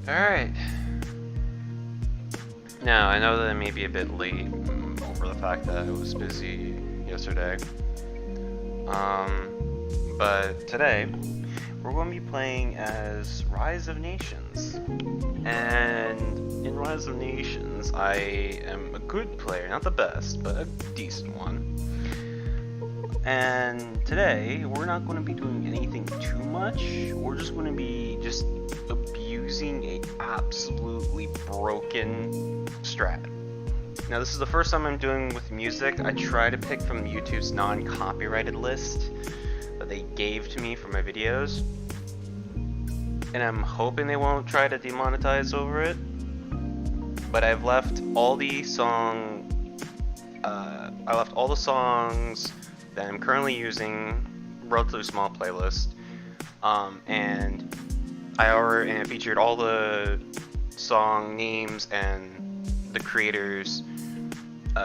Alright. Now, I know that I may be a bit late over the fact that I was busy yesterday. But today, we're going to be playing as Rise of Nations. And in Rise of Nations, I am a good player, not the best, but a decent one. And today, we're not going to be doing anything too much. We're just going to be abusing a absolutely broken strat. Now, this is the first time I'm doing with music. I try to pick from YouTube's non-copyrighted list that they gave to me for my videos. And I'm hoping they won't try to demonetize over it. But I've left all the songs that I'm currently using, relatively small playlist, and I featured all the song names and the creators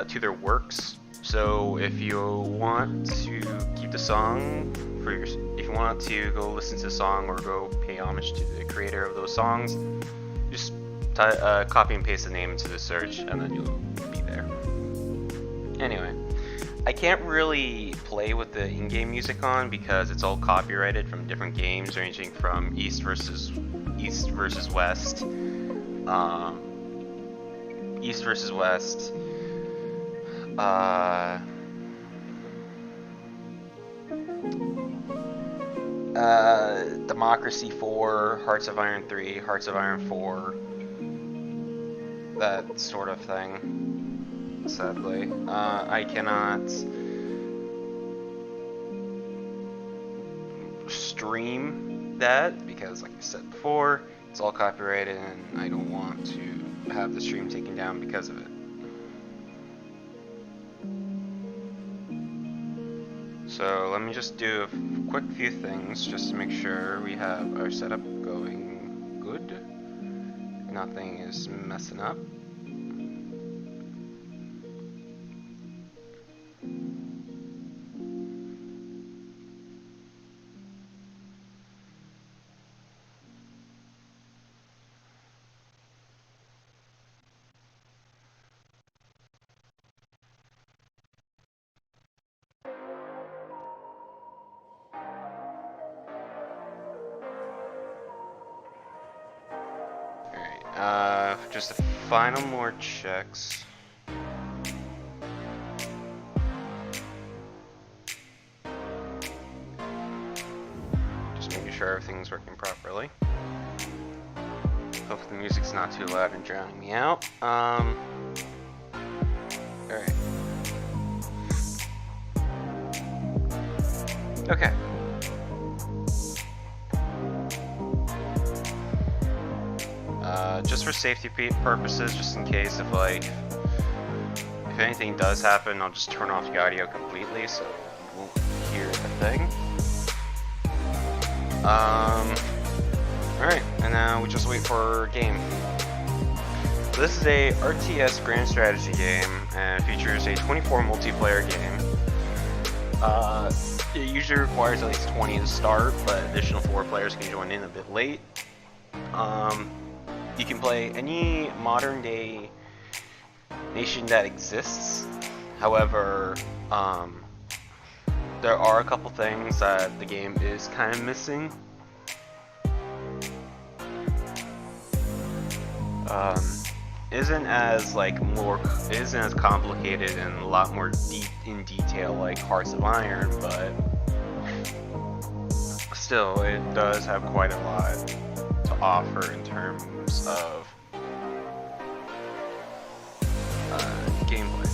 to their works. So if you want to keep the song if you want to go listen to the song or go pay homage to the creator of those songs, just copy and paste the name into the search, and then you'll be there. Anyway. I can't really play with the in-game music on because it's all copyrighted from different games, ranging from East versus West, Democracy 4, Hearts of Iron 3, Hearts of Iron 4, that sort of thing. Sadly, I cannot stream that because, like I said before, it's all copyrighted and I don't want to have the stream taken down because of it. So let me just do a quick few things just to make sure we have our setup going good. Nothing is messing up. Just a final more checks. Just making sure everything's working properly. Hopefully the music's not too loud and drowning me out. Alright. Okay. Just for safety purposes, just in case if anything does happen, I'll just turn off the audio completely so you won't hear the thing. Alright, and now we just wait for a game. So this is a RTS grand strategy game and features a 24 multiplayer game. It usually requires at least 20 to start, but additional 4 players can join in a bit late. You can play any modern day nation that exists. However, there are a couple things that the game is kind of missing. Isn't as complicated and a lot more deep in detail like Hearts of Iron, but still it does have quite a lot to offer in terms of gameplay.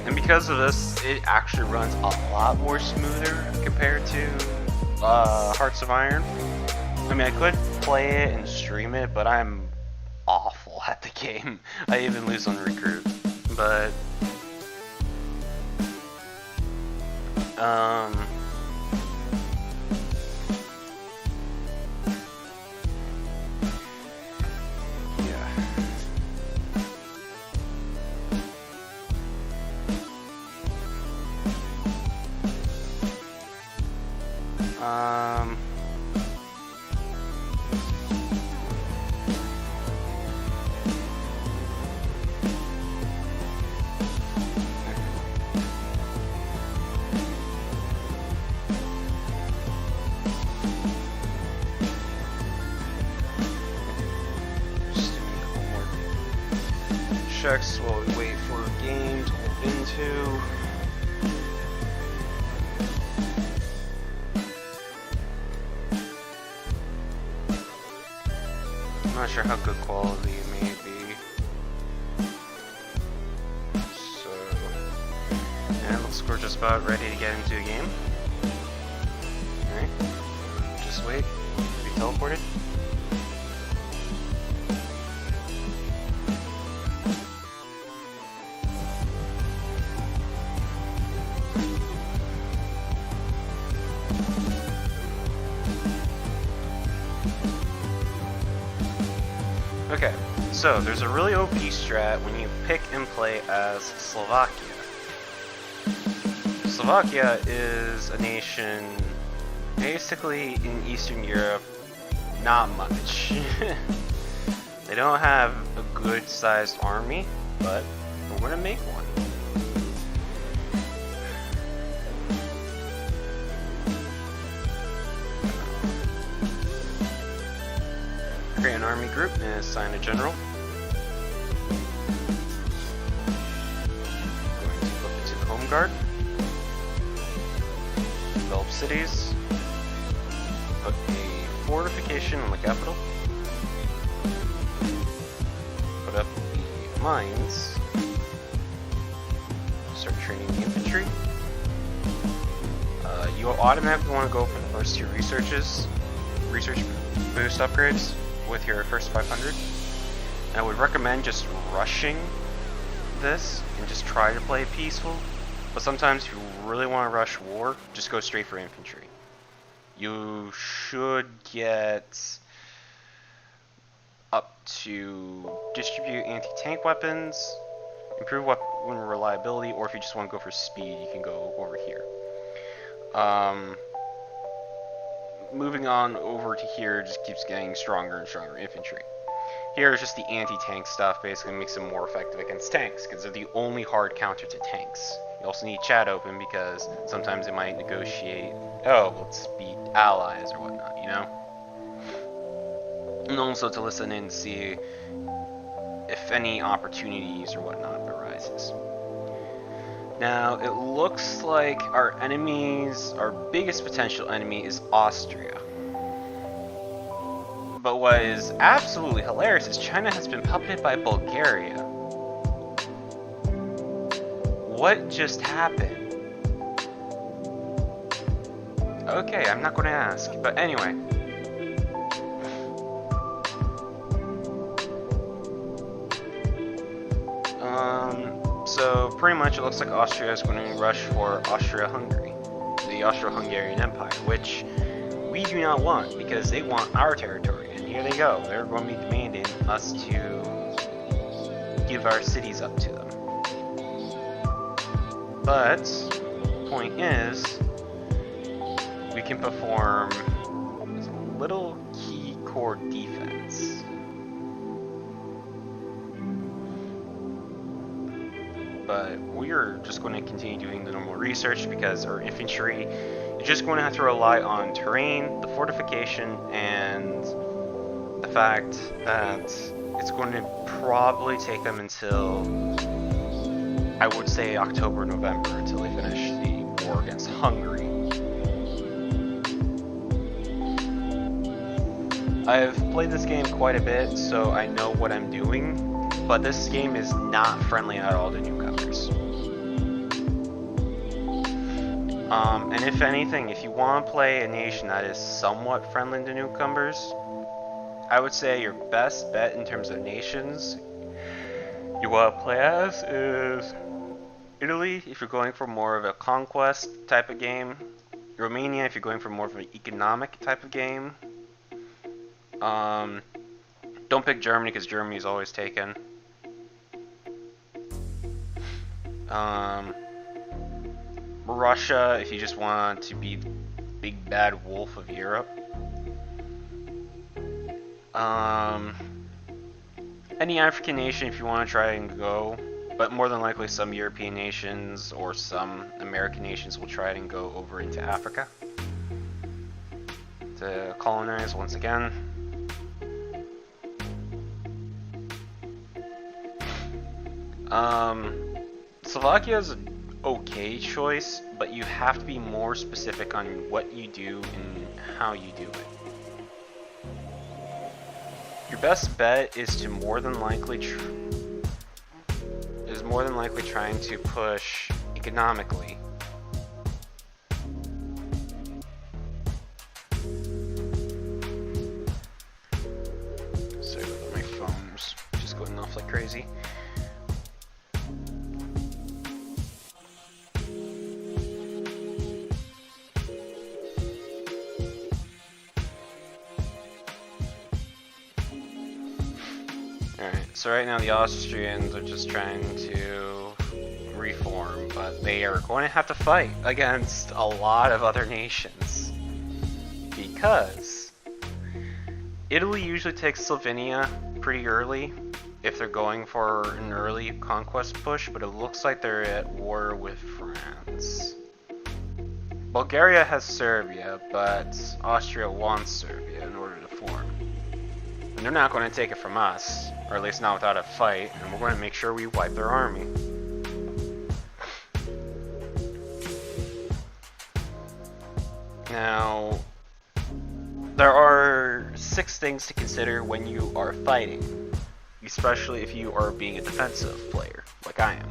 And because of this, it actually runs a lot more smoother compared to Hearts of Iron. I mean, I could play it and stream it, but I'm awful at the game. I even lose on Recruit, but Um, just doing a couple more checks while we wait for a game to load into. I'm not sure how good quality it may be. So, and looks like we're just about ready to get into a game. Alright, just wait, be teleported. Okay, so there's a really OP strat when you pick and play as Slovakia. Slovakia is a nation basically in Eastern Europe, not much. They don't have a good sized army, but we're gonna make one. Create an army group and assign a general. Going to look into the home guard. Develop cities. Put a fortification on the capital. Put up the mines. Start training the infantry. You automatically want to go for the first two research boost upgrades with your first 500. And I would recommend just rushing this and just try to play peaceful. But sometimes if you really want to rush war, just go straight for infantry. You should get up to distribute anti-tank weapons, improve weapon reliability, or if you just want to go for speed, you can go over here. Moving on over to here just keeps getting stronger and stronger infantry. Here is just the anti-tank stuff, basically makes them more effective against tanks, because they're the only hard counter to tanks. You also need chat open because sometimes they might negotiate, oh, let's beat allies or whatnot, you know? And also to listen in and see if any opportunities or whatnot arises. Now, it looks like our biggest potential enemy is Austria. But what is absolutely hilarious is China has been puppeted by Bulgaria. What just happened? Okay, I'm not going to ask, but anyway. So pretty much it looks like Austria is going to rush for Austria-Hungary, the Austro-Hungarian Empire, which we do not want because they want our territory. And here they go. They're going to be demanding us to give our cities up to them. But the point is, we can perform a little key core defense. But we're just going to continue doing the normal research because our infantry is just going to have to rely on terrain, the fortification, and the fact that it's going to probably take them until, I would say, October, November until they finish the war against Hungary. I've played this game quite a bit, so I know what I'm doing. But this game is not friendly at all to newcomers. And if anything, if you want to play a nation that is somewhat friendly to newcomers, I would say your best bet in terms of nations you want to play as is Italy if you're going for more of a conquest type of game, Romania if you're going for more of an economic type of game. Don't pick Germany because Germany is always taken. Russia, if you just want to be big bad wolf of Europe. Any African nation if you want to try and go, but more than likely some European nations or some American nations will try and go over into Africa to colonize once again. Slovakia is an okay choice, but you have to be more specific on what you do and how you do it. Your best bet is to more than likely trying to push economically. Sorry about my phone's just going off like crazy. So right now the Austrians are just trying to reform, but they are going to have to fight against a lot of other nations. Because Italy usually takes Slovenia pretty early if they're going for an early conquest push, but it looks like they're at war with France. Bulgaria has Serbia, but Austria wants Serbia in order to form. And they're not going to take it from us, or at least not without a fight, and we're going to make sure we wipe their army. Now, there are 6 things to consider when you are fighting, especially if you are being a defensive player, like I am.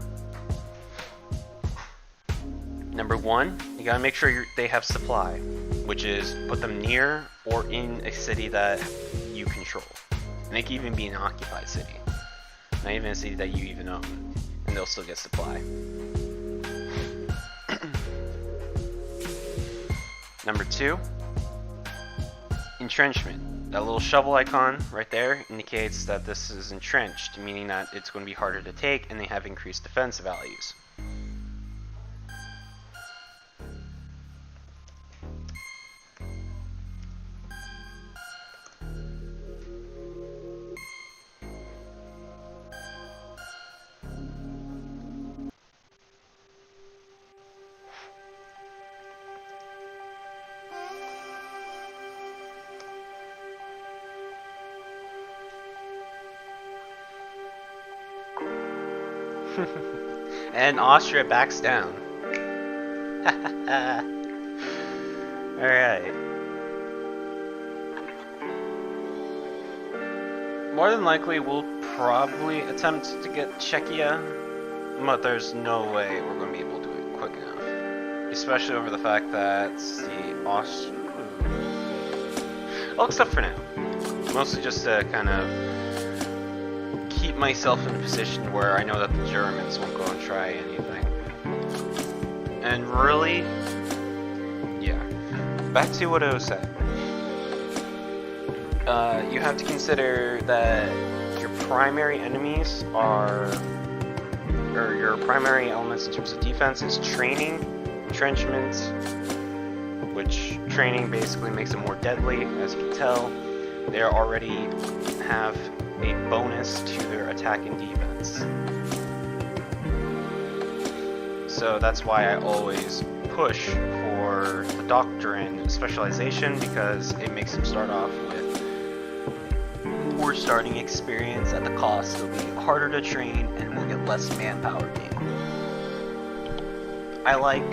Number 1, you gotta make sure they have supply, which is put them near or in a city that you control. And they can even be an occupied city, not even a city that you even own, and they'll still get supply. Number 2, entrenchment. That little shovel icon right there indicates that this is entrenched, meaning that it's going to be harder to take and they have increased defense values. And Austria backs down. Alright. More than likely, we'll probably attempt to get Czechia, but there's no way we're going to be able to do it quick enough. Especially over the fact that the I'll accept for now. Mostly just to kind of keep myself in a position where I know that the Germans won't go and try anything. And really, yeah, back to what I was saying. You have to consider that your primary enemies are, or your primary elements in terms of defense is training, entrenchment, which training basically makes it more deadly, as you can tell. They already have a bonus to their attack and defense. So that's why I always push for the doctrine specialization, because it makes them start off with poor starting experience at the cost of being harder to train and will get less manpower gain. I like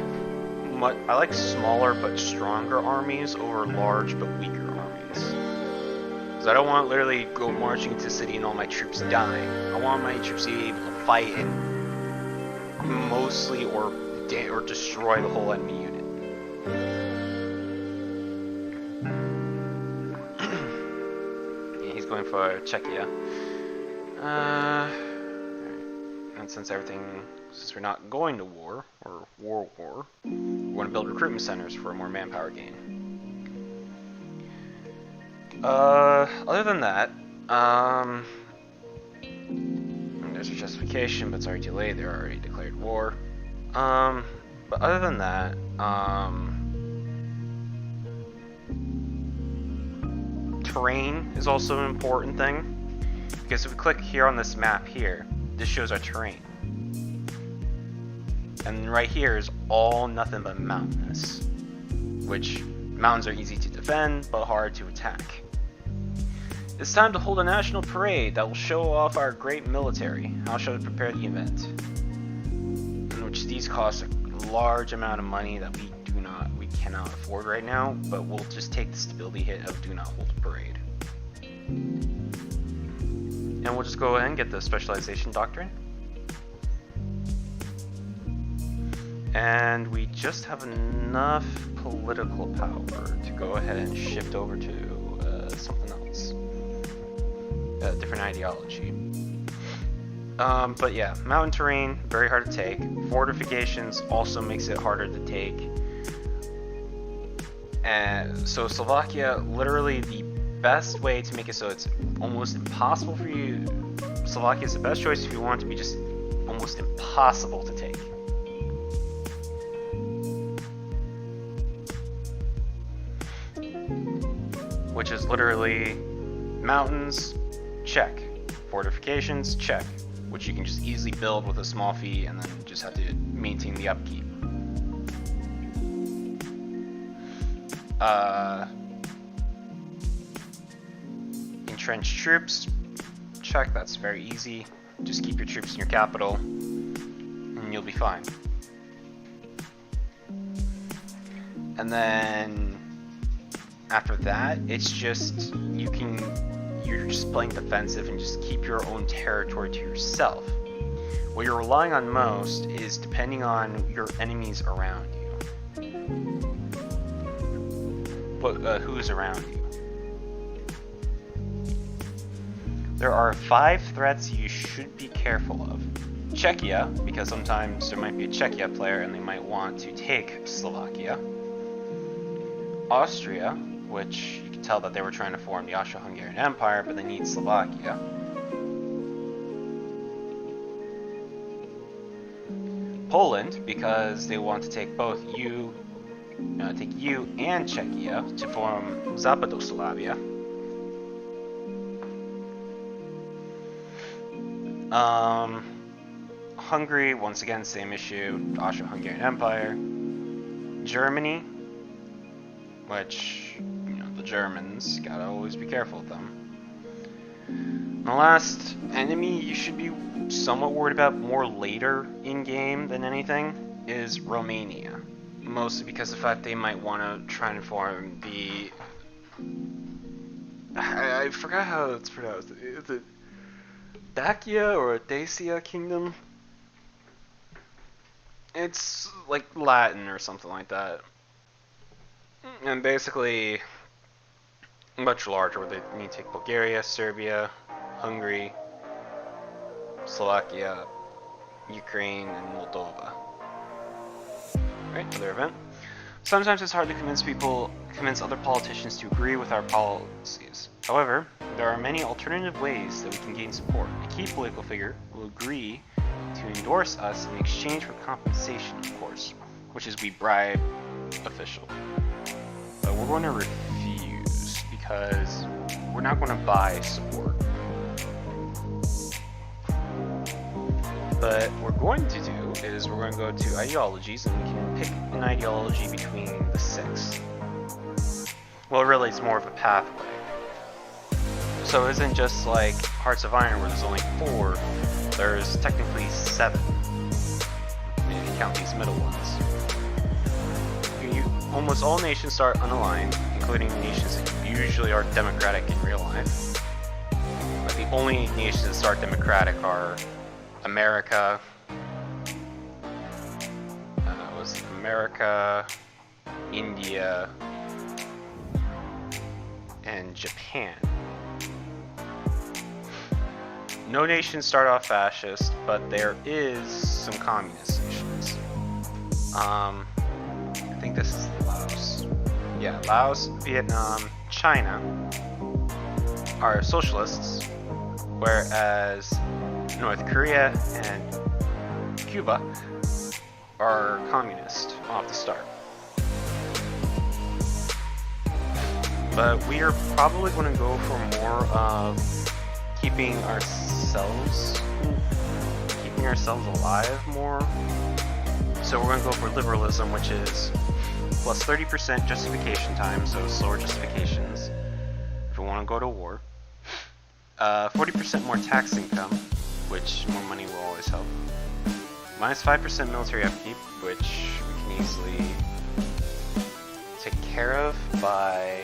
smaller but stronger armies over large but weaker armies. Because I don't want to literally go marching into a city and all my troops dying. I want my troops to be able to fight and mostly or destroy the whole enemy unit. Yeah, he's going for Czechia. And since we're not going to war, or war, we want to build recruitment centers for more manpower gain. Other than that, there's a justification, but it's already delayed, they already declared war. But other than that, Terrain is also an important thing, because if we click here on this map here, this shows our terrain. And right here is all nothing but mountains, which mountains are easy to defend, but hard to attack. It's time to hold a national parade that will show off our great military. How shall we prepare the event? In which these cost a large amount of money that we cannot afford right now, but we'll just take the stability hit of do not hold a parade. And we'll just go ahead and get the specialization doctrine. And we just have enough political power to go ahead and shift over to something else. A different ideology. But yeah, mountain terrain, very hard to take. Fortifications also makes it harder to take. And so Slovakia, literally the best way to make it so it's almost impossible for you. Slovakia is the best choice if you want it to be just almost impossible to take. Which is literally mountains, check. Fortifications, check. Which you can just easily build with a small fee and then just have to maintain the upkeep. Entrenched troops, check, that's very easy. Just keep your troops in your capital and you'll be fine. And then after that, it's just you're just playing defensive and just keep your own territory to yourself. What you're relying on most is depending on your enemies around you. Who's around you. There are 5 threats you should be careful of. Czechia, because sometimes there might be a Czechia player and they might want to take Slovakia. Austria, which you can tell that they were trying to form the Austro-Hungarian Empire, but they need Slovakia. Poland, because they want to take both you and Czechia to form Zapadoslavia. Hungary, once again, same issue, Austro-Hungarian Empire. Germany, which, the Germans, gotta always be careful with them. And the last enemy you should be somewhat worried about more later in game than anything is Romania. Mostly because of the fact they might want to try and form the... I forgot how it's pronounced. Is it Dacia or Dacia Kingdom? It's like Latin or something like that. And basically much larger, where they need to take Bulgaria, Serbia, Hungary, Slovakia, Ukraine, and Moldova. Right, another event. Sometimes it's hard to convince other politicians to agree with our policies. However, there are many alternative ways that we can gain support. A key political figure will agree to endorse us in exchange for compensation, of course, which is we bribe official. But we're going to refuse because we're not going to buy support. But what we're going to do is we're going to go to ideologies and we can pick an ideology between the 6. Well, really, it's more of a pathway. So it isn't just like Hearts of Iron where there's only 4. There's technically 7. If you count these middle ones. Almost all nations start unaligned, including nations that usually are democratic in real life. But the only nations that start democratic are America, India, and Japan. No nations start off fascist, but there is some communist nations. I think this is Laos. Yeah, Laos, Vietnam, China are socialists, whereas North Korea and Cuba are communist off the start. But we are probably going to go for more of keeping ourselves alive more. So we're going to go for liberalism, which is plus 30% justification time, so slower justifications if we want to go to war. 40% more tax income, which more money will always help. Minus 5% military upkeep, which we can easily take care of by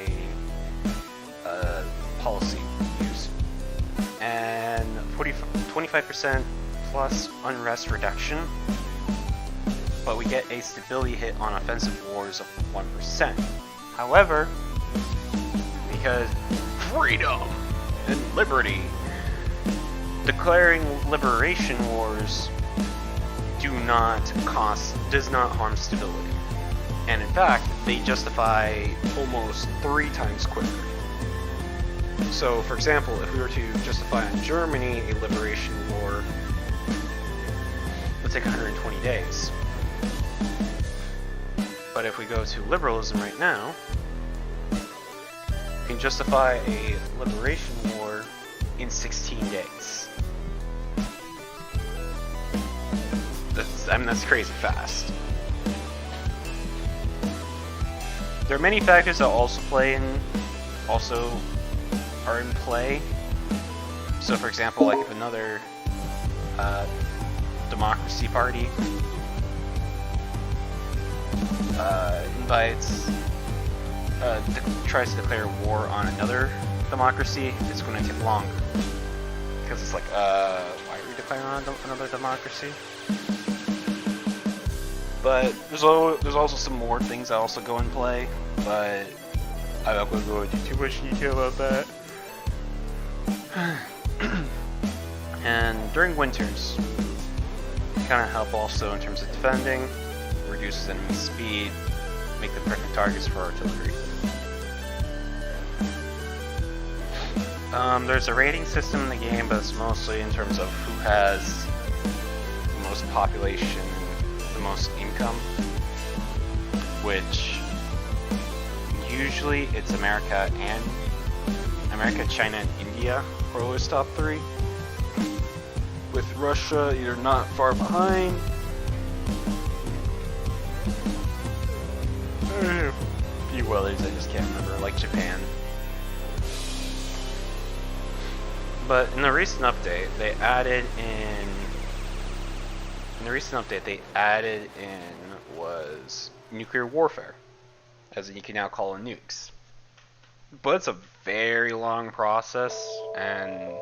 policy use. And 25% plus unrest reduction, but we get a stability hit on offensive wars of 1%. However, because freedom and liberty, declaring liberation wars does not harm stability. And in fact, they justify almost 3 times quicker. So, for example, if we were to justify on Germany a liberation war, it would take 120 days. But if we go to liberalism right now, we can justify a liberation war in 16 days. That's crazy fast. There are many factors that also are in play. So, for example, like if another democracy party tries to declare war on another democracy, it's going to take longer. Because it's like, why are we declaring on another democracy? But there's also some more things that also go in play, but I'm not going to go into too much detail about that. And during winters, kind of help also in terms of defending, reduces enemy speed, make them perfect targets for artillery. There's a rating system in the game, but it's mostly in terms of who has the most population, the most income, which usually it's America, China, and India are always top 3. With Russia, you're not far behind. A few others I just can't remember, like Japan. But in the recent update, they added in was nuclear warfare, as in you can now call in nukes. But it's a very long process, and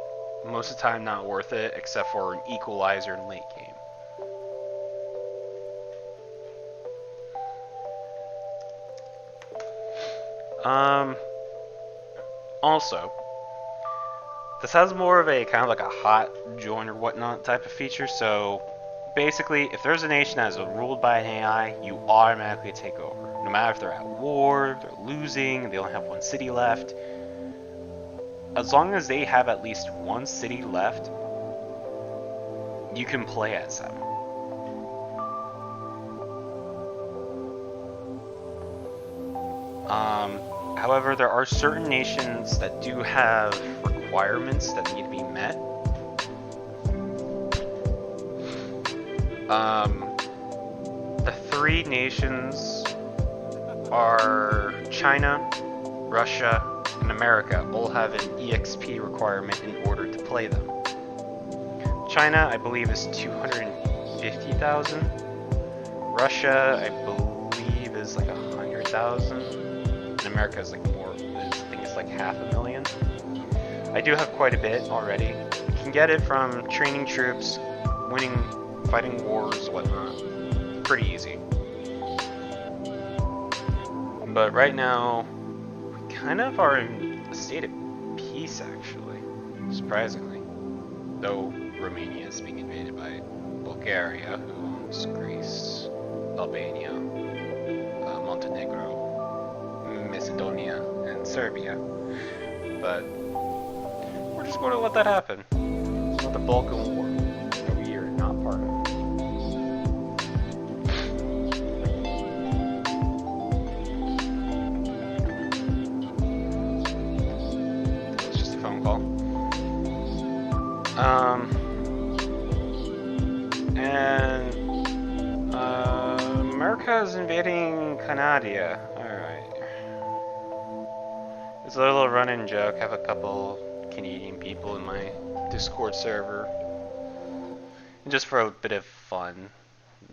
most of the time not worth it, except for an equalizer in late game. Also, this has more of a kind of like a hot join or whatnot type of feature, so basically, if there's a nation that is ruled by an AI, you automatically take over. No matter if they're at war, they're losing, they only have 1 city left. As long as they have at least 1 city left, you can play as them. However, there are certain nations that do have requirements that need to be met. The 3 nations are China, Russia, and America all have an EXP requirement in order to play them. China, I believe, is 250,000. Russia, I believe, is like 100,000. And America is like more, I think it's like 500,000. I do have quite a bit already. You can get it from training troops, fighting wars, whatnot. Pretty easy. But right now, we kind of are in a state of peace, actually, surprisingly. Though Romania is being invaded by Bulgaria, who owns Greece, Albania, Montenegro, Macedonia, and Serbia. But we're just going to let that happen. It's not the Balkan War that we are not part of. America is invading Canada. Alright. It's a little run-in joke. I have a couple Canadian people in my Discord server. And just for a bit of fun,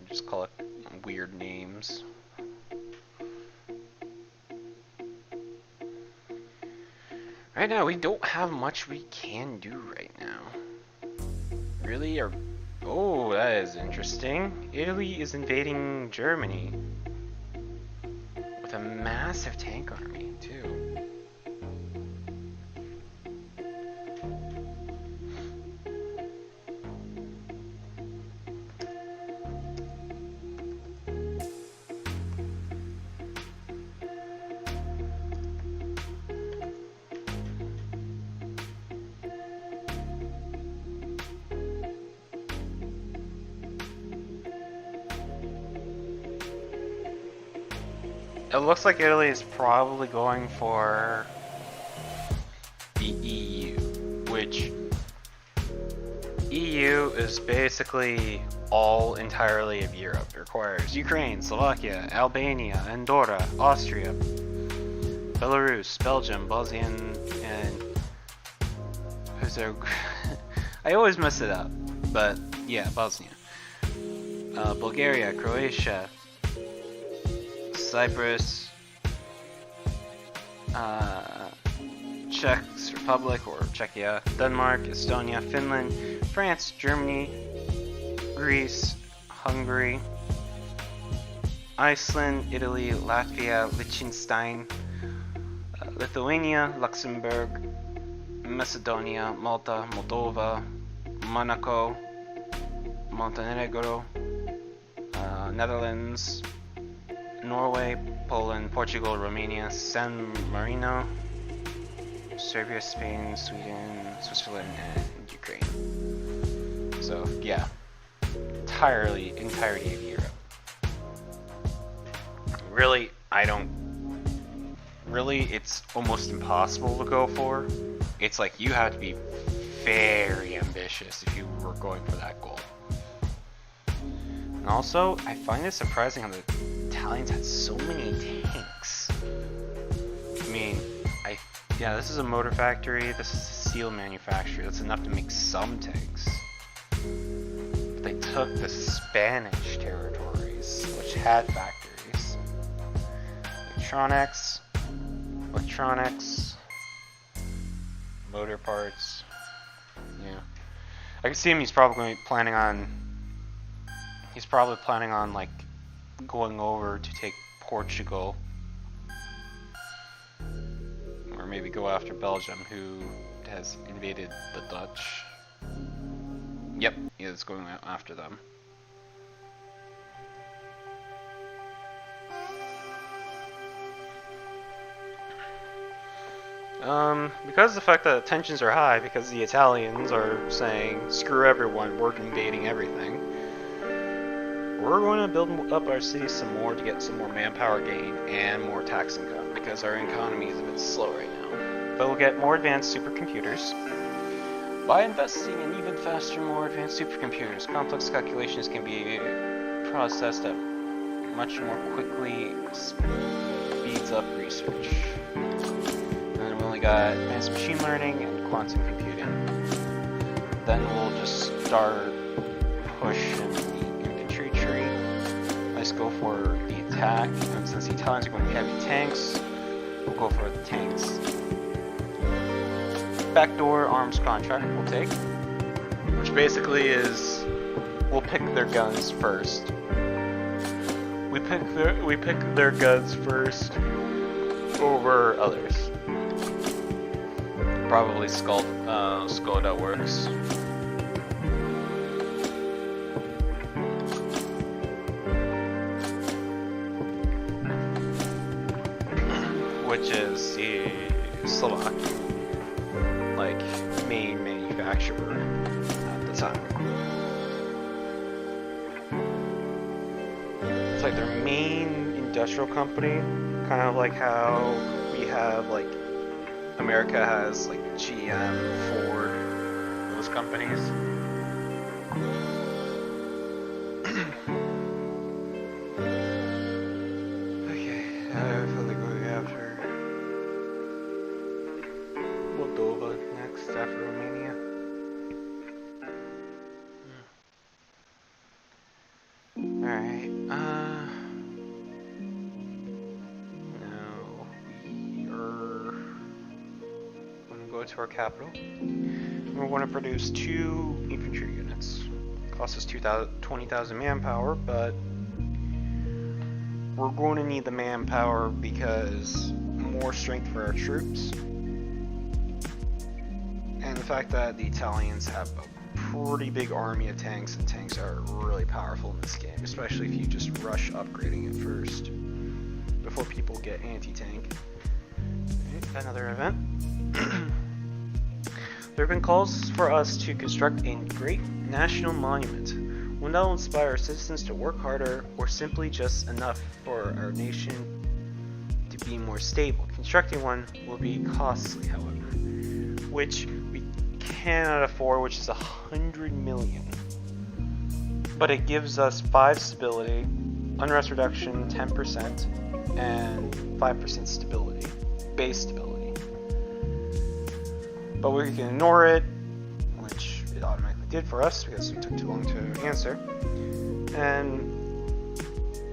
just call it weird names. Right now, we don't have much we can do right now. Really? Oh, that is interesting. Italy is invading Germany with a massive tank army, too. It looks like Italy is probably going for the EU, which EU is basically all entirely of Europe. It requires Ukraine, Slovakia, Albania, Andorra, Austria, Belarus, Belgium, Bosnia, and who's there? I always mess it up, but yeah, Bosnia, Bulgaria, Croatia, Cyprus, Czech Republic or Czechia, Denmark, Estonia, Finland, France, Germany, Greece, Hungary, Iceland, Italy, Latvia, Liechtenstein, Lithuania, Luxembourg, Macedonia, Malta, Moldova, Monaco, Montenegro, Netherlands, Norway, Poland, Portugal, Romania, San Marino, Serbia, Spain, Sweden, Switzerland, and Ukraine. So yeah, entirety of Europe. Really, it's almost impossible to go for. It's like you have to be very ambitious if you were going for that goal. And also, I find it surprising how the Italians had so many tanks. I mean, yeah, this is a motor factory, this is a steel manufacturer, that's enough to make some tanks. But they took the Spanish territories, which had factories. Electronics, motor parts, yeah. I can see him, he's probably planning on like going over to take Portugal, or maybe go after Belgium, who has invaded the Dutch. Yep, he is going after them. Because of the fact that tensions are high, because the Italians are saying, screw everyone, we're invading everything, we're going to build up our cities some more to get some more manpower gain and more tax income, because our economy is a bit slow right now. But we'll get more advanced supercomputers. By investing in even faster, more advanced supercomputers, complex calculations can be processed at much more quickly, speeds up research. And then we only got advanced machine learning and quantum computing. Then we'll just start pushing the infantry tree. Let's go for the attack, and since the Italians are going to be heavy tanks, we'll go for the tanks. Backdoor arms contract we'll take, which basically is we'll pick their guns first. We pick their guns first over others. Probably Skoda works. Which is the Slovak main manufacturer at the time. It's like their main industrial company, kind of like how we have America has GM, Ford, those companies. Alright, now we are going to go to our capital. We're going to produce 2 infantry units. Costs us 20,000 manpower, but we're going to need the manpower because more strength for our troops. And the fact that the Italians have a pretty big army of tanks, and tanks are really powerful in this game, especially if you just rush upgrading it first before people get anti-tank. Okay, another event. There have been calls for us to construct a great national monument, one that will inspire our citizens to work harder, or simply just enough for our nation to be more stable. Constructing one will be costly, however, which we cannot afford, which is 100 million. But it gives us 5 stability, unrest reduction 10%, and 5% stability, base stability. But we can ignore it, which it automatically did for us because it took too long to answer. And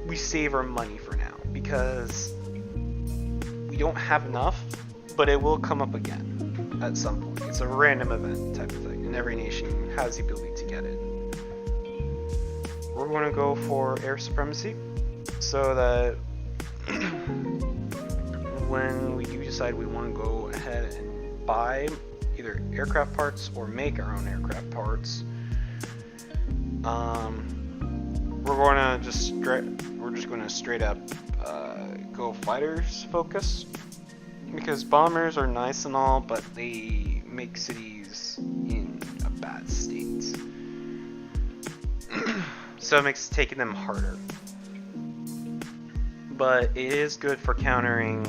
we save our money for now because we don't have enough, but it will come up again at some point. It's a random event type of thing, and every nation has the ability to get it. We're going to go for air supremacy so that when we do decide we want to go ahead and buy either aircraft parts or make our own aircraft parts, we're just going to straight up go fighters focus, because bombers are nice and all, but they make cities in a bad state. So it makes taking them harder. But it is good for countering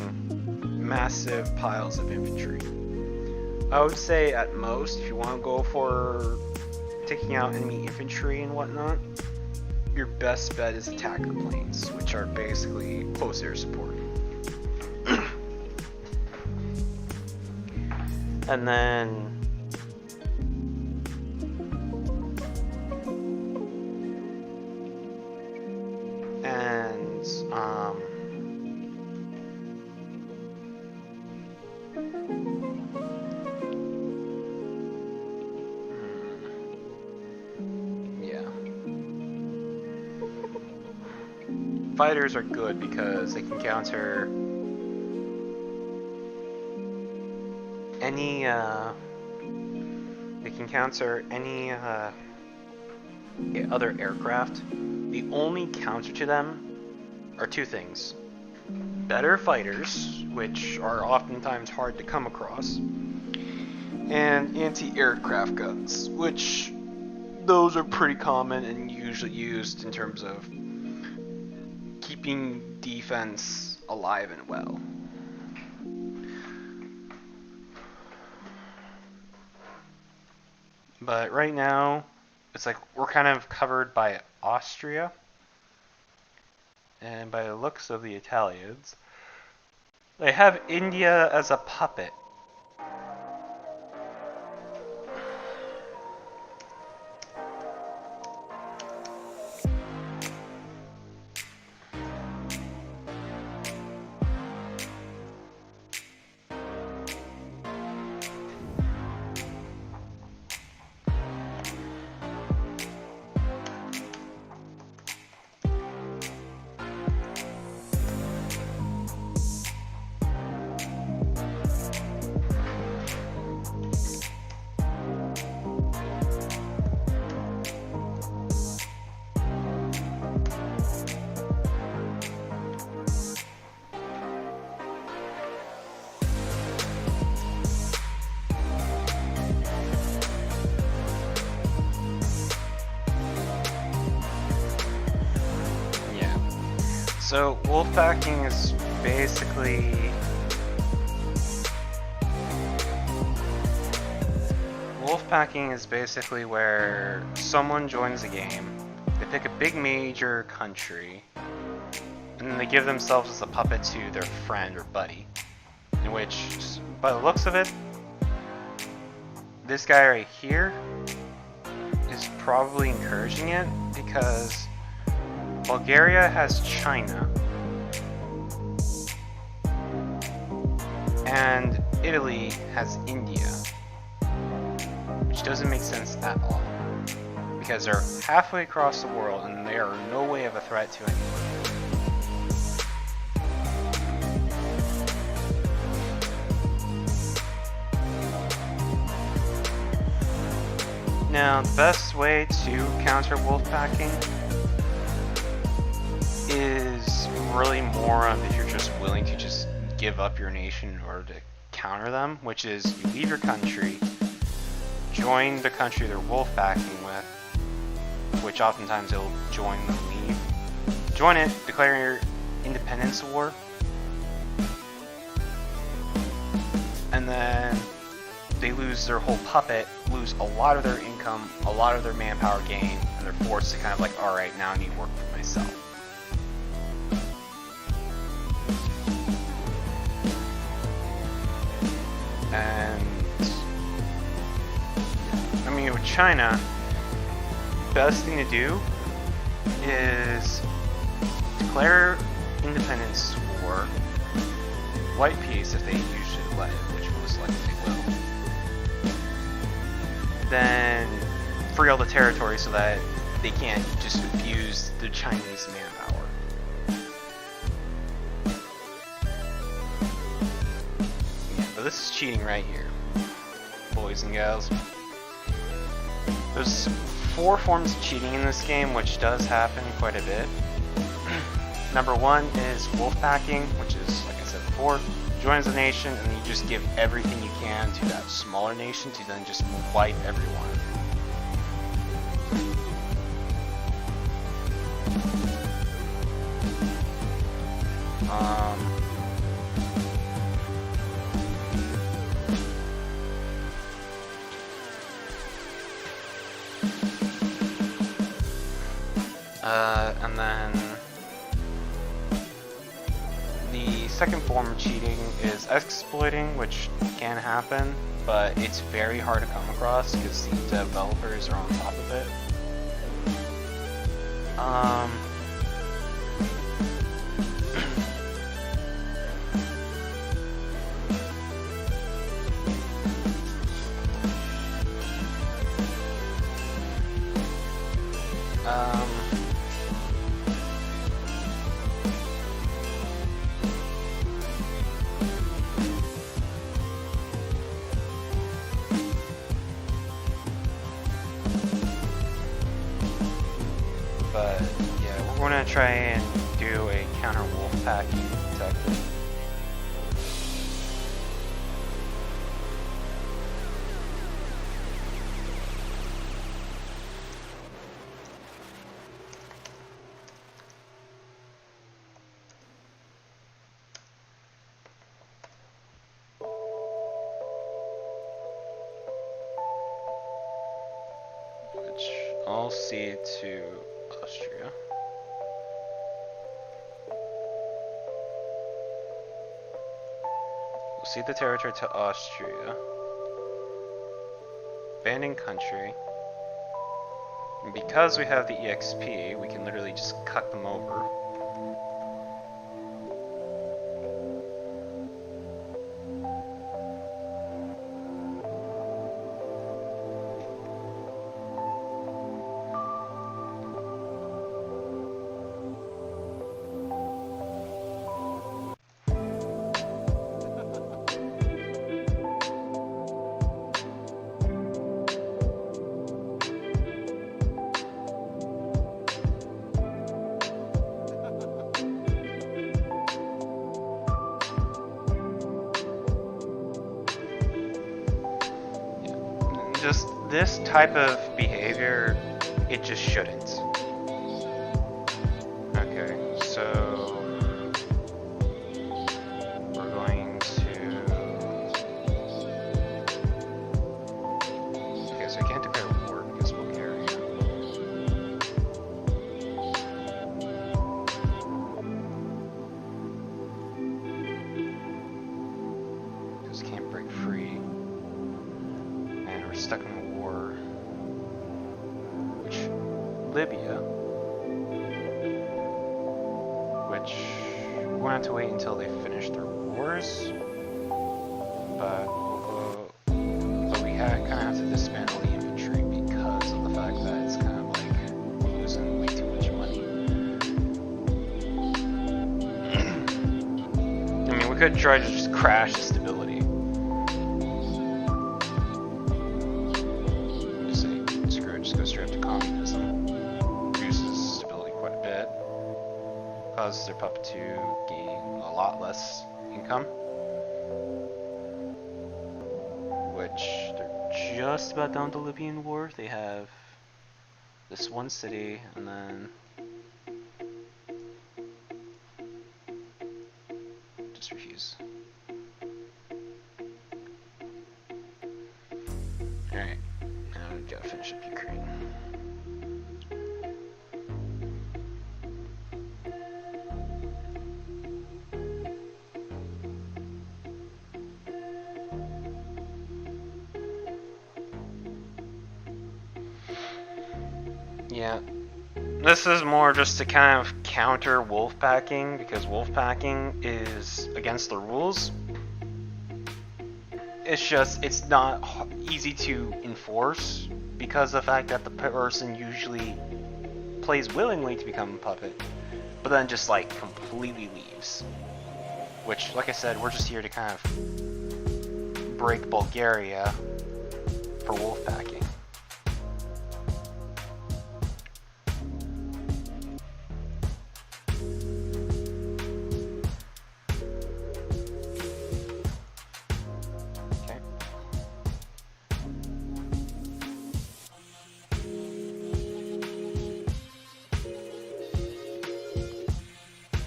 massive piles of infantry. I would say at most, if you want to go for taking out enemy infantry and whatnot, your best bet is attacker planes, which are basically close air support. And then fighters are good because they can counter any other aircraft. The only counter to them are 2 things: better fighters, which are oftentimes hard to come across, and anti-aircraft guns, which those are pretty common and usually used in terms of keeping defense alive and well. But right now, it's like we're kind of covered by Austria, and by the looks of the Italians, they have India as a puppet. So wolfpacking is basically where someone joins a game, they pick a big major country, and then they give themselves as a puppet to their friend or buddy, in which, by the looks of it, this guy right here is probably encouraging it, because Bulgaria has China. And Italy has India. Which doesn't make sense at all. Because they're halfway across the world and they are no way of a threat to anyone. Now, the best way to counter wolf packing is really more of if you're just willing to just give up your nation in order to counter them, which is you leave your country, join the country they're wolf packing with, which oftentimes they'll join and leave. Join it, declare your independence war, and then they lose their whole puppet, lose a lot of their income, a lot of their manpower gain, and they're forced to kind of like, alright, now I need to work for myself. And I mean, with China, best thing to do is declare independence war, white peace if they usually let it, which most likely they will. Then free all the territory so that they can't just abuse the Chinese manpower. Yeah, but this is cheating right here, boys and gals. There's 4 forms of cheating in this game, which does happen quite a bit. Number 1 is wolf packing, which is, like I said before, joins a nation and you just give everything you can to that smaller nation to then just wipe everyone. And then the second form of cheating is exploiting, which can happen, but it's very hard to come across because the developers are on top of it. But yeah, we're going to try and do a counter wolf packing tactic. Which I'll cede to Austria. We'll cede the territory to Austria. Abandon country. And because we have the EXP, we can literally just cut them over. Just this type of behavior, it just shouldn't. Okay, so we're going to... Okay, so I can't declare war because Bulgaria. Just can't break free. We're stuck in a war, which Libya much. We're going to have to wait until they finish their wars. But we kind of have to dismantle the infantry because of the fact that it's kind of like losing way too much money. I mean, we could try to just crash the stability. Just say, screw it, just go straight up to communism. Reduces stability quite a bit. Causes their puppet to gain a lot less income. Which they're just about done with the Libyan war. They have this one city and then just refuse. Alright, now we gotta finish up Ukraine. Yeah, this is more just to kind of counter wolfpacking, because wolfpacking is against the rules. It's just, it's not easy to enforce because of the fact that the person usually plays willingly to become a puppet, but then just like completely leaves. Which, like I said, we're just here to kind of break Bulgaria for wolfpacking.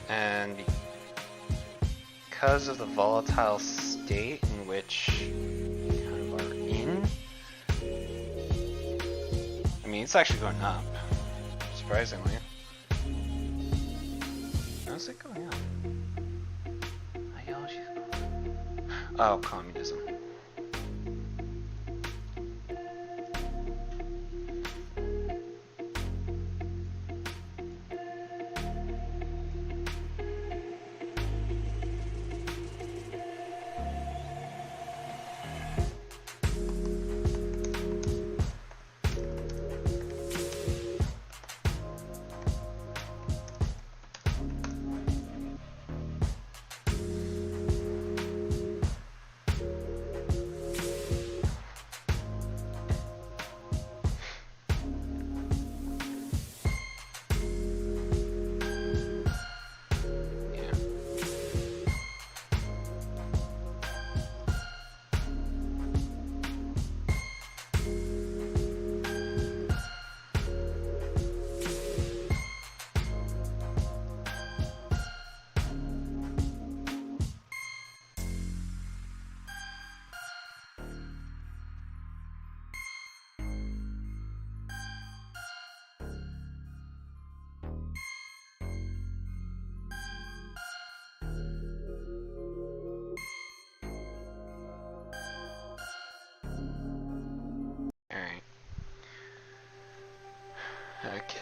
And because of the volatile state in which we kind of are in, I mean, it's actually going up, surprisingly. How's it going up? Ideology. Oh, communism. Alright. Okay.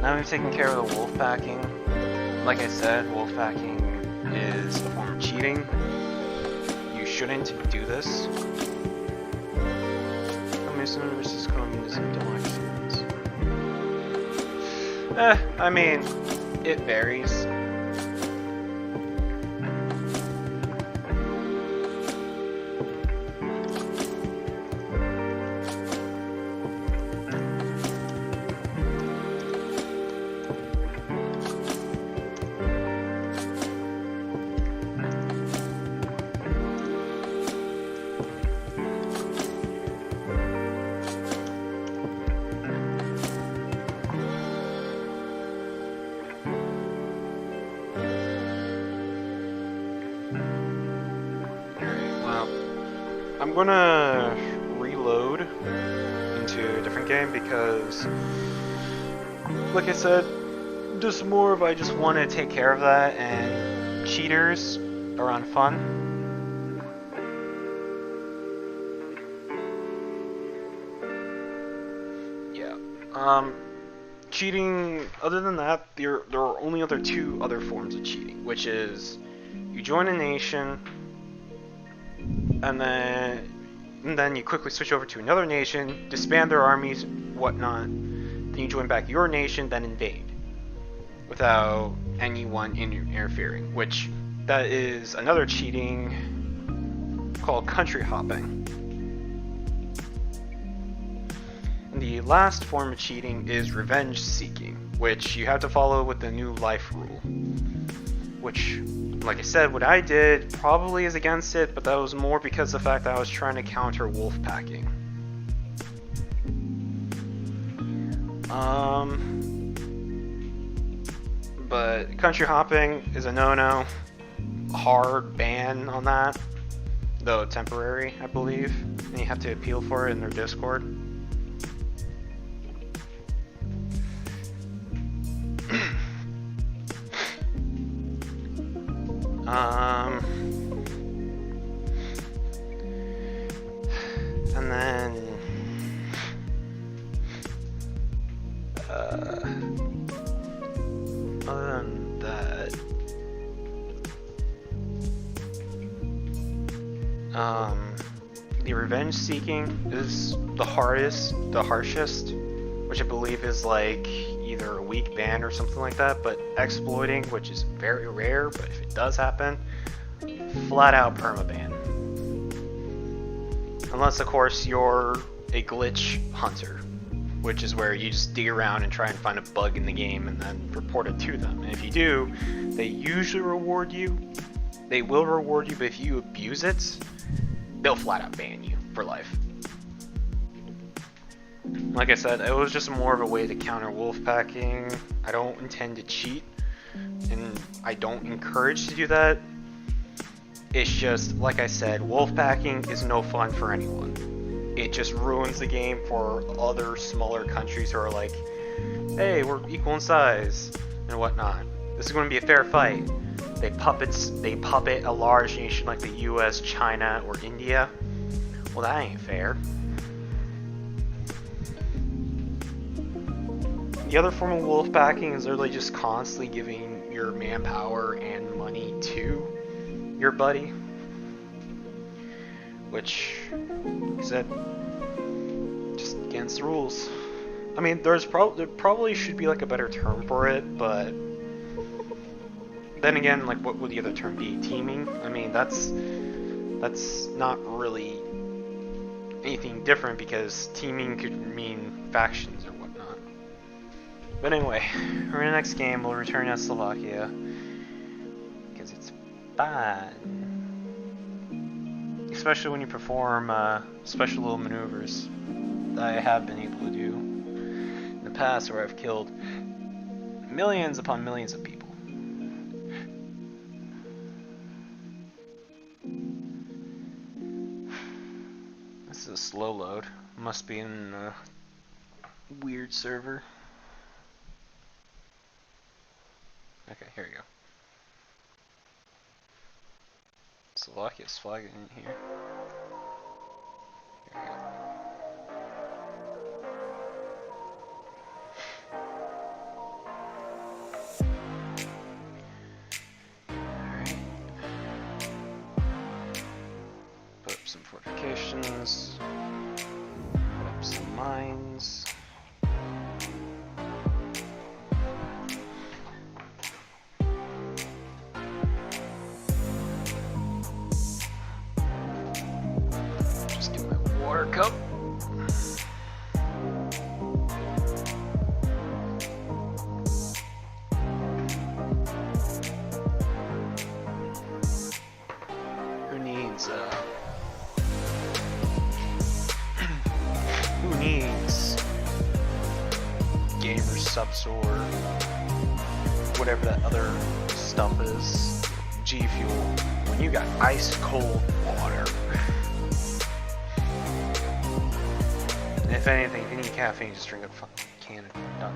Now we've taken care of the wolfpacking. Like I said, wolfpacking is a form of cheating. You shouldn't do this. Communism versus communism don't like humans. I mean, it varies. I'm gonna reload into a different game because, like I said, just more of I just want to take care of that, and cheaters are on fun. Yeah. Cheating, other than that, there are only two other forms of cheating, which is you join a nation, and then you quickly switch over to another nation, disband their armies, whatnot. Then you join back your nation, then invade without anyone interfering, which that is another cheating called country hopping. And the last form of cheating is revenge seeking, which you have to follow with the new life rule, which, like I said, what I did probably is against it, but that was more because of the fact that I was trying to counter wolf packing. But country hopping is a no-no. Hard ban on that, though temporary, I believe, and you have to appeal for it in their Discord. And then other than that, the revenge seeking is the harshest, which I believe is like either a week ban or something like that, but exploiting, which is very rare, but if it does happen, flat out permaban. Unless of course you're a glitch hunter, which is where you just dig around and try and find a bug in the game and then report it to them. And if you do, they usually reward you. They will reward you, but if you abuse it, they'll flat out ban you for life. Like I said, it was just more of a way to counter wolf packing. I don't intend to cheat, and I don't encourage to do that. It's just, like I said, wolf packing is no fun for anyone. It just ruins the game for other smaller countries who are like, hey, we're equal in size and whatnot. This is going to be a fair fight. They puppet a large nation like the US, China, or India. Well, that ain't fair. The other form of wolf packing is literally just constantly giving your manpower and money to your buddy, which is just against the rules. I mean, there probably should be like a better term for it, but then again, like, what would the other term be? Teaming? I mean, that's not really anything different, because teaming could mean factions or whatnot. But anyway, in the next game we'll return to Slovakia because it's fun, especially when you perform special little maneuvers that I have been able to do in the past, where I've killed millions upon millions of people. This is a slow load. Must be in a weird server. Okay, here we go. Slovakia's flagging in here. Here we go. Alright. Put up some fortifications. Put up some mines. Water cup. Who needs gamer subs or whatever that other stuff is, G Fuel, when you got ice cold water? If anything, if you need caffeine, just drink a fucking can of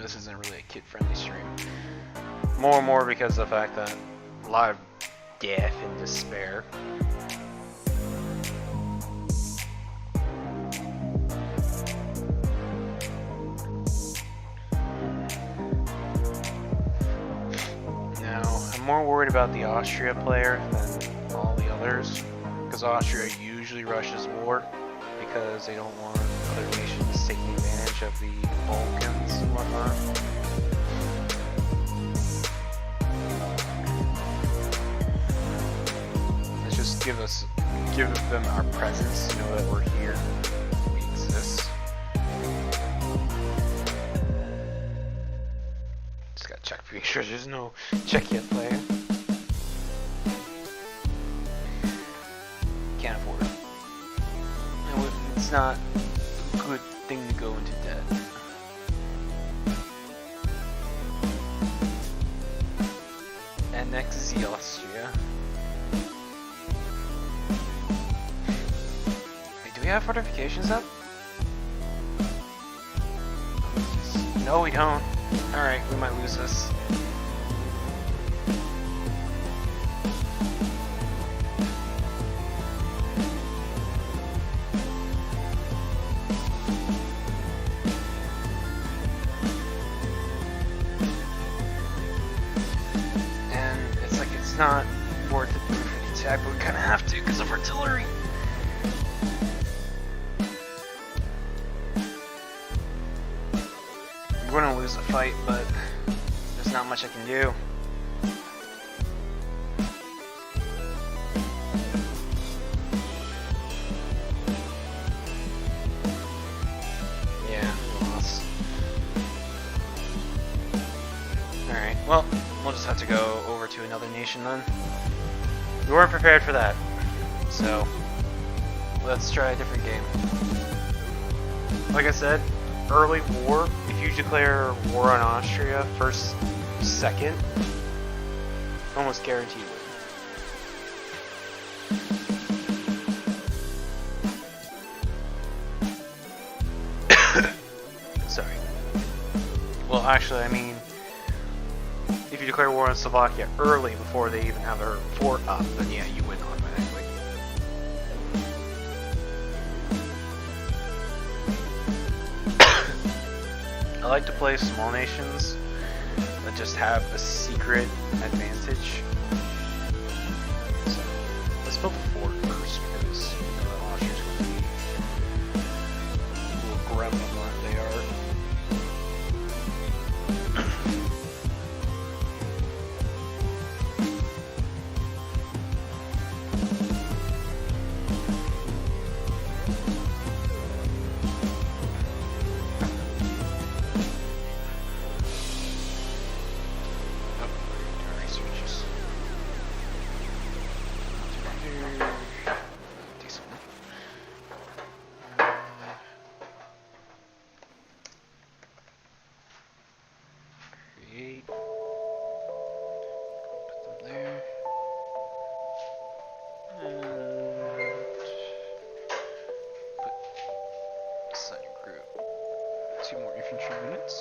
this isn't really a kid-friendly stream. More and more because of the fact that a lot of death and despair. More worried about the Austria player than all the others, because Austria usually rushes war because they don't want other nations taking advantage of the Balkans and whatnot. Let's just give them our presence, know that we're here, we exist. Check to make sure there's no Czechia player. Can't afford it. It's not a good thing to go into debt. And next is the Austria. Wait, do we have fortifications up? No, we don't. Alright, we might lose this. And it's like it's not worth it for the attack, but we kinda have to because of artillery. We're gonna lose the fight, but there's not much I can do. Yeah, we lost. Alright, well, we'll just have to go over to another nation then. We weren't prepared for that, so let's try a different game. Like I said, early war, if you declare war on Austria first second, almost guaranteed win. Sorry. Well, actually, I mean, if you declare war on Slovakia early before they even have their fort up, then yeah, you win automatically. I like to play small nations that just have a secret advantage. So, let's build a fort first because Austria's going to be a little gremlin like they are. Two more infantry units.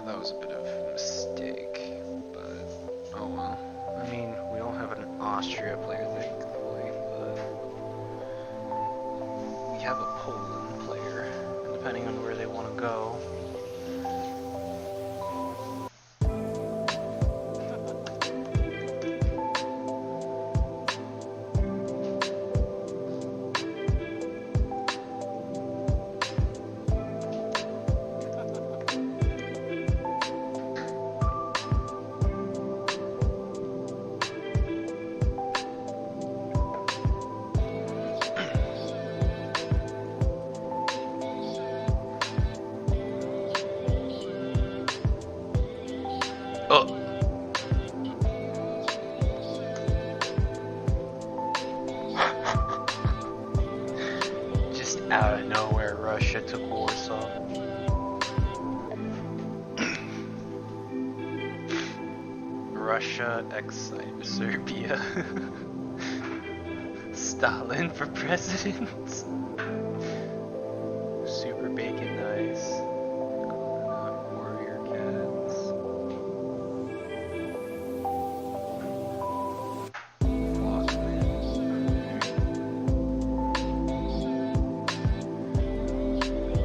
That was a bit of a mistake, but oh well. I mean, we don't have an Austria player thankfully, but we have a Poland player, and depending on where they want to go. Russia x Serbia. Stalin for president. Super bacon nice. Warrior cats.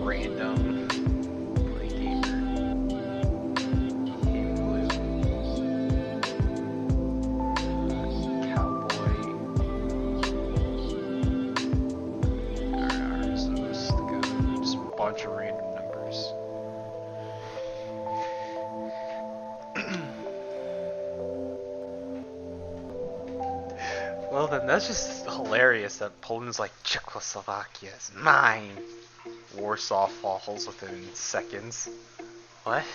Random. Play gamer. Game blue. Cowboy. Just a bunch of random numbers. Well then, that's just hilarious that Poland's like, Czechoslovakia is mine. Warsaw falls within seconds. What?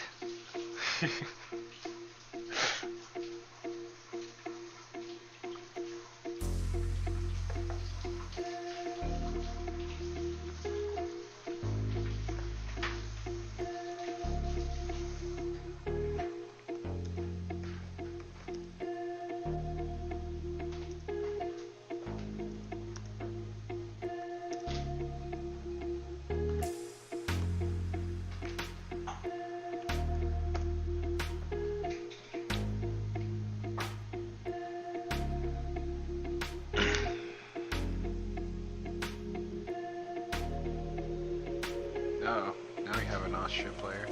Oh, now we have an Austria player.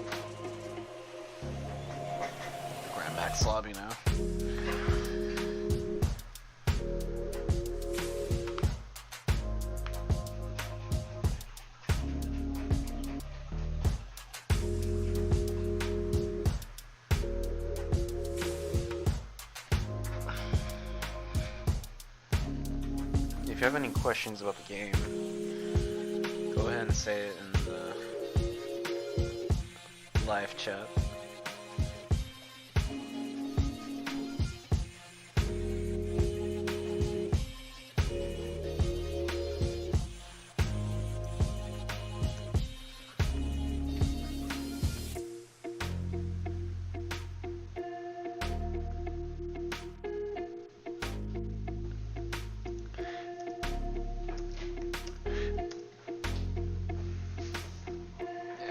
Grandmax lobby now. If you have any questions about the game, go ahead and say it in the live chat.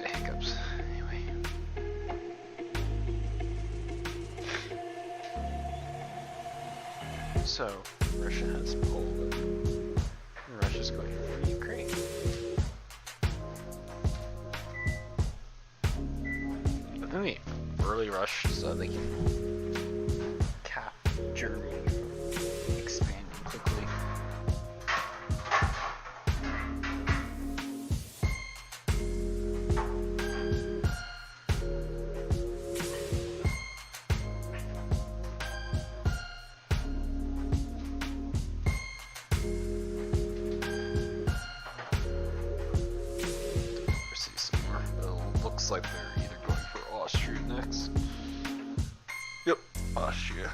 Hiccups. Anyway. So, Russia has Poland. And Russia's going for Ukraine. I think they early rush so they can cap Germany from expanding quickly. Like they're either going for Austria next. Yep, Austria.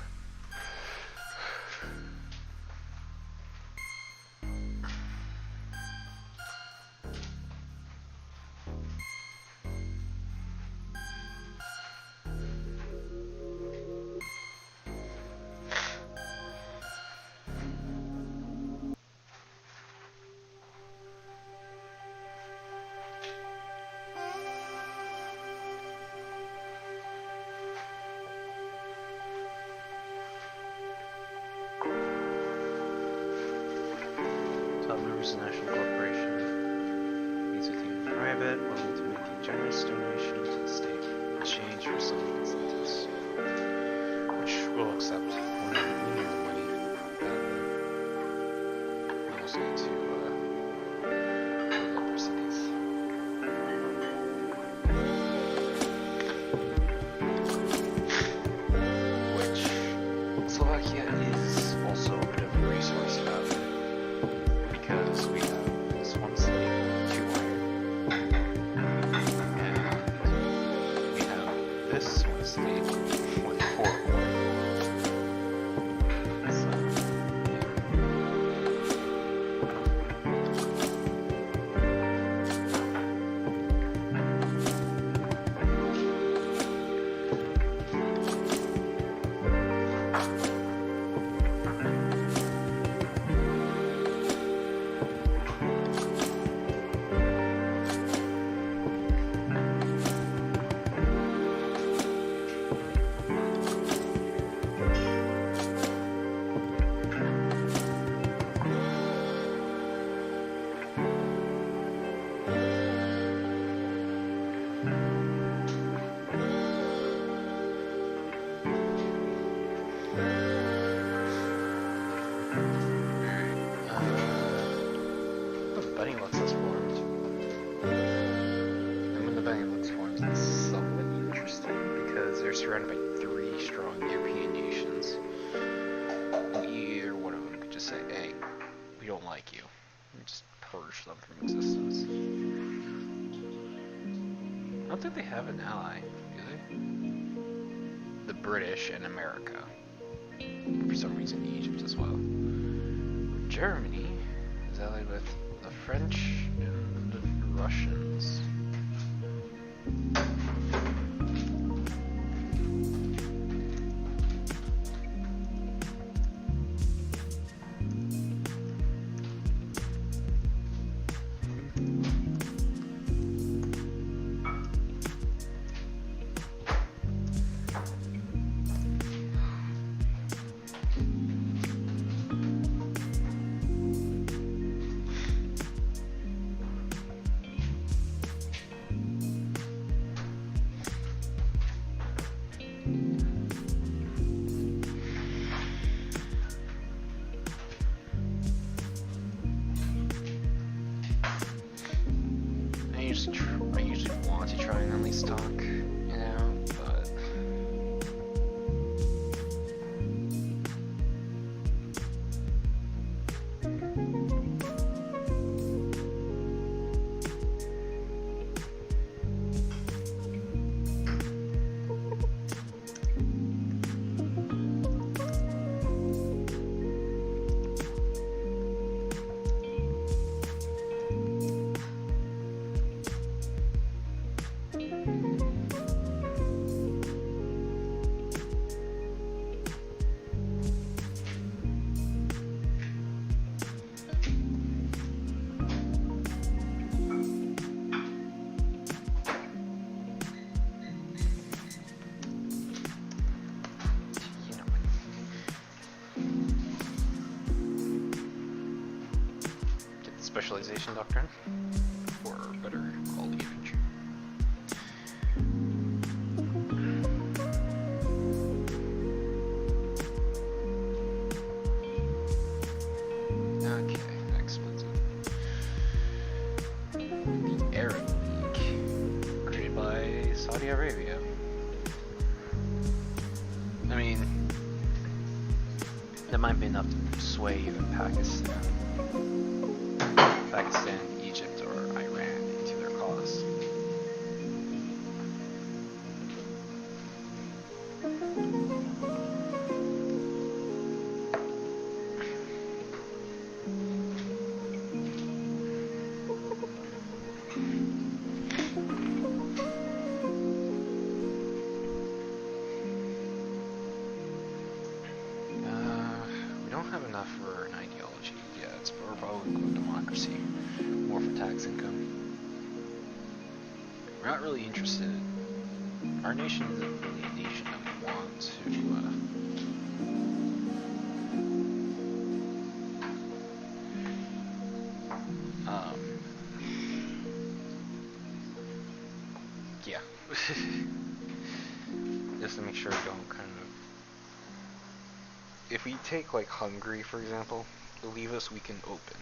Members of the National Corporation meets with you in private, willing to make a generous donation to the state in exchange for some incentives, which we'll accept. We need the money badly. We also need to build up our cities. Which Slovakia is also a bit of a resource hub. Because we have this one slave, 2 iron, and we have this one slave with 4 ore. So, yeah. Benelux has formed. And when the Benelux forms, it's somewhat interesting because they're surrounded by 3 strong European nations. And either one of them could just say, hey, we don't like you. And just purge them from existence. I don't think they have an ally, do they? The British and America. For some reason, Egypt as well. Germany is allied with the French and the Russians. I usually want to try and at least talk, you know, but specialization doctrine for better quality infantry. Okay, next one's the Arab League, created by Saudi Arabia. I mean, that might be enough to sway even Pakistan, Egypt, or Iran into their cause. We don't have enough for an ideology. Yeah, it's Republican democracy. More for tax income. We're not really interested. Our nation isn't really a nation that we want to. Yeah. Just to make sure we don't kind of. If we take like Hungary, for example, leave us, we can open.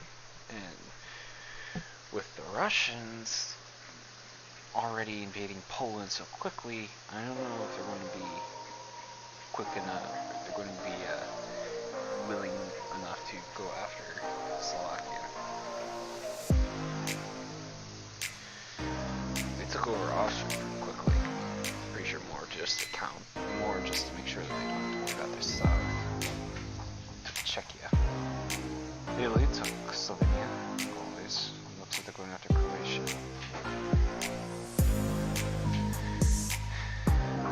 And with the Russians already invading Poland so quickly, I don't know if they're going to be quick enough, if they're going to be willing enough to go after Slovakia. They took over Austria quickly. Pretty sure more just to count, more just to make sure that they don't have to worry about their stuff. Czechia. Italy took Slovenia, always. Looks like they're going after Croatia.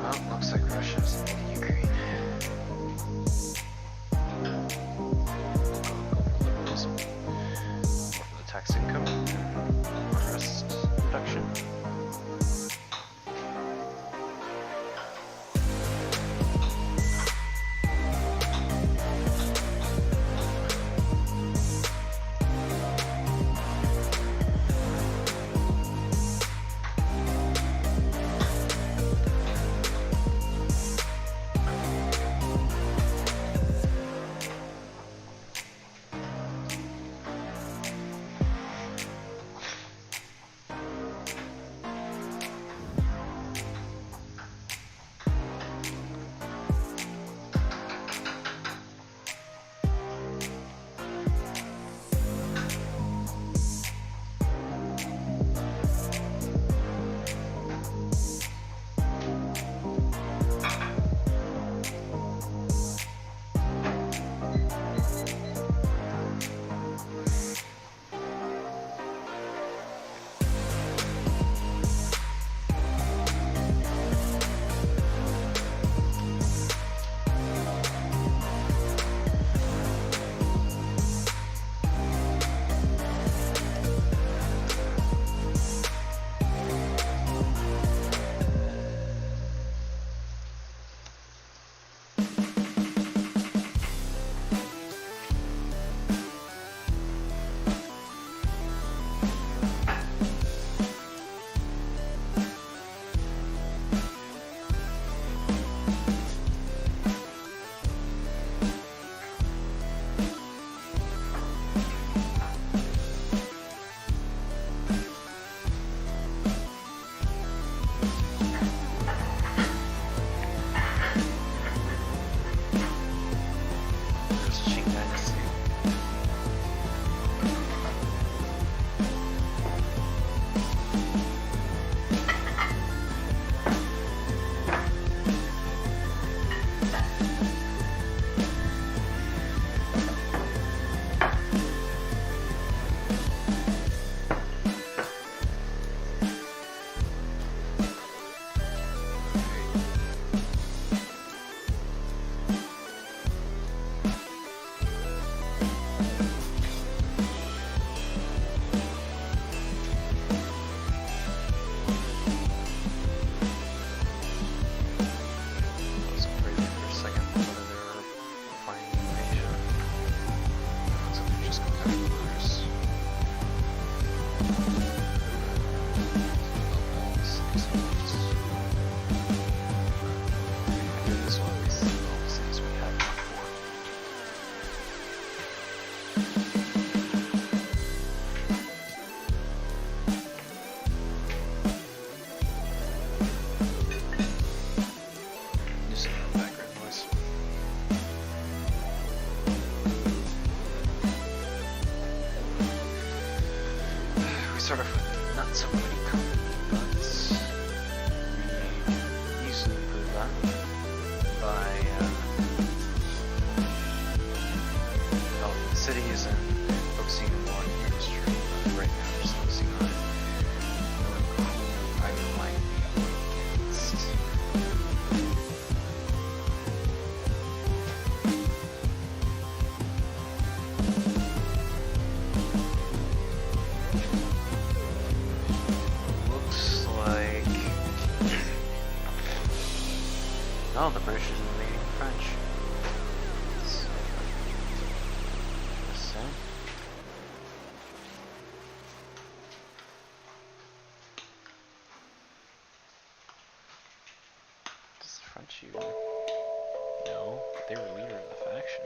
Well, looks like Russia's in Ukraine. Liberalism. More for the tax income. Trust reduction. start off with not so pretty company, but we easily improve that by developing the cities and focusing more on the industry. But right now, I'm just focusing on who I might be up against. Looks like oh, the British is invading the French. It's interesting. Does the French even know that they were leader of the faction?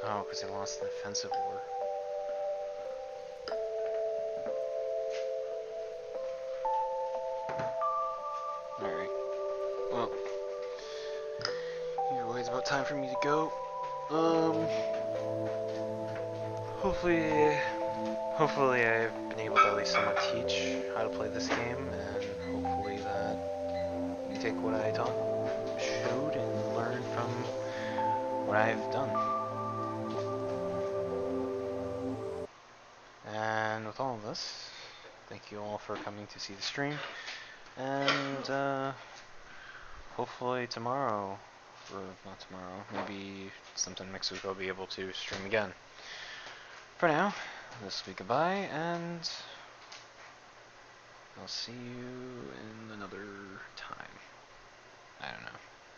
Oh, because they lost the offensive war. Alright. Well, either way, it's about time for me to go. Hopefully I've been able to at least somewhat teach how to play this game, and hopefully that you take what I showed and learn from what I've done. And with all of this, thank you all for coming to see the stream, and hopefully tomorrow, or not tomorrow, maybe sometime next week I'll be able to stream again. For now, this will be goodbye, and I'll see you in another time. I don't know.